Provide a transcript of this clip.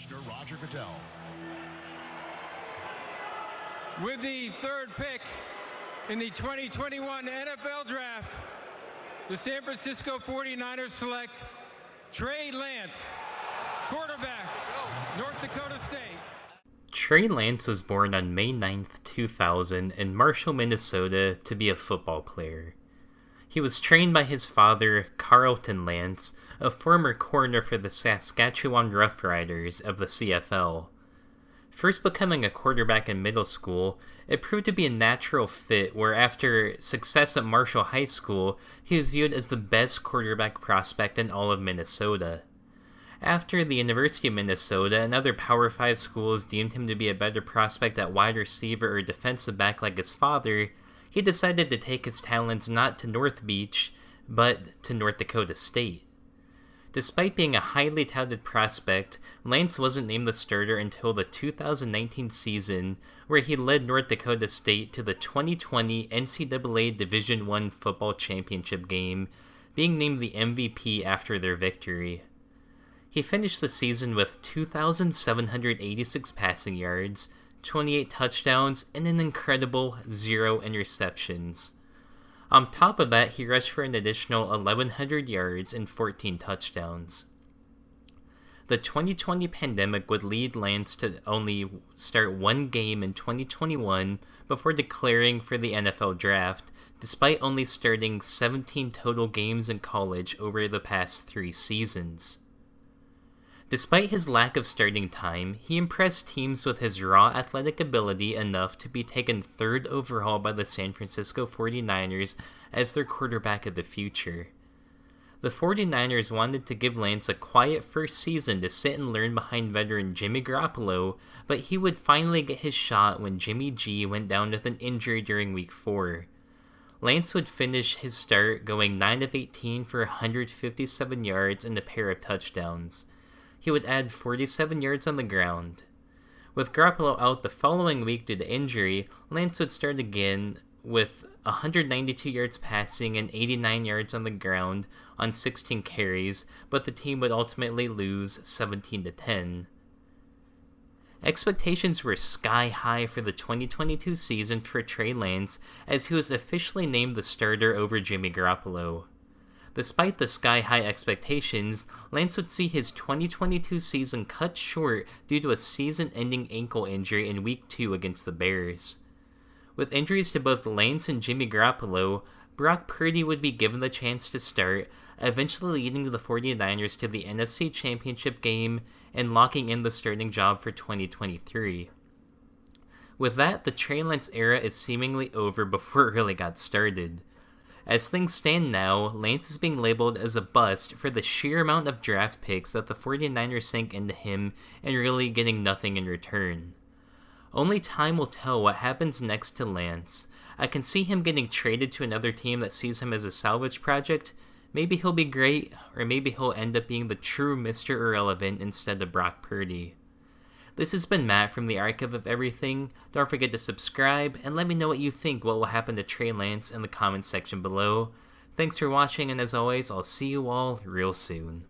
Commissioner Roger Goodell. With the third pick in the 2021 NFL Draft, the San Francisco 49ers select Trey Lance, quarterback, North Dakota State. Trey Lance was born on May 9th, 2000 in Marshall, Minnesota to be a football player. He was trained by his father, Carlton Lance, a former corner for the Saskatchewan Roughriders of the CFL. First becoming a quarterback in middle school, it proved to be a natural fit where after success at Marshall High School, he was viewed as the best quarterback prospect in all of Minnesota. After the University of Minnesota and other Power 5 schools deemed him to be a better prospect at wide receiver or defensive back like his father, he decided to take his talents not to North Beach, but to North Dakota State. Despite being a highly touted prospect, Lance wasn't named the starter until the 2019 season, where he led North Dakota State to the 2020 NCAA Division I football championship game, being named the MVP after their victory. He finished the season with 2,786 passing yards, 28 touchdowns, and an incredible 0 interceptions. On top of that, he rushed for an additional 1,100 yards and 14 touchdowns. The 2020 pandemic would lead Lance to only start one game in 2021 before declaring for the NFL Draft, despite only starting 17 total games in college over the past 3 seasons. Despite his lack of starting time, he impressed teams with his raw athletic ability enough to be taken 3rd overall by the San Francisco 49ers as their quarterback of the future. The 49ers wanted to give Lance a quiet first season to sit and learn behind veteran Jimmy Garoppolo, but he would finally get his shot when Jimmy G went down with an injury during Week 4. Lance would finish his start going 9 of 18 for 157 yards and a pair of touchdowns. He would add 47 yards on the ground. With Garoppolo out the following week due to injury, Lance would start again with 192 yards passing and 89 yards on the ground on 16 carries, but the team would ultimately lose 17-10. Expectations were sky high for the 2022 season for Trey Lance as he was officially named the starter over Jimmy Garoppolo. Despite the sky-high expectations, Lance would see his 2022 season cut short due to a season-ending ankle injury in Week 2 against the Bears. With injuries to both Lance and Jimmy Garoppolo, Brock Purdy would be given the chance to start, eventually leading the 49ers to the NFC Championship game and locking in the starting job for 2023. With that, the Trey Lance era is seemingly over before it really got started. As things stand now, Lance is being labeled as a bust for the sheer amount of draft picks that the 49ers sank into him and really getting nothing in return. Only time will tell what happens next to Lance. I can see him getting traded to another team that sees him as a salvage project. Maybe he'll be great, or maybe he'll end up being the true Mr. Irrelevant instead of Brock Purdy. This has been Matt from the Archive of Everything. Don't forget to subscribe, and let me know what you think what will happen to Trey Lance in the comments section below. Thanks for watching, and as always, I'll see you all real soon.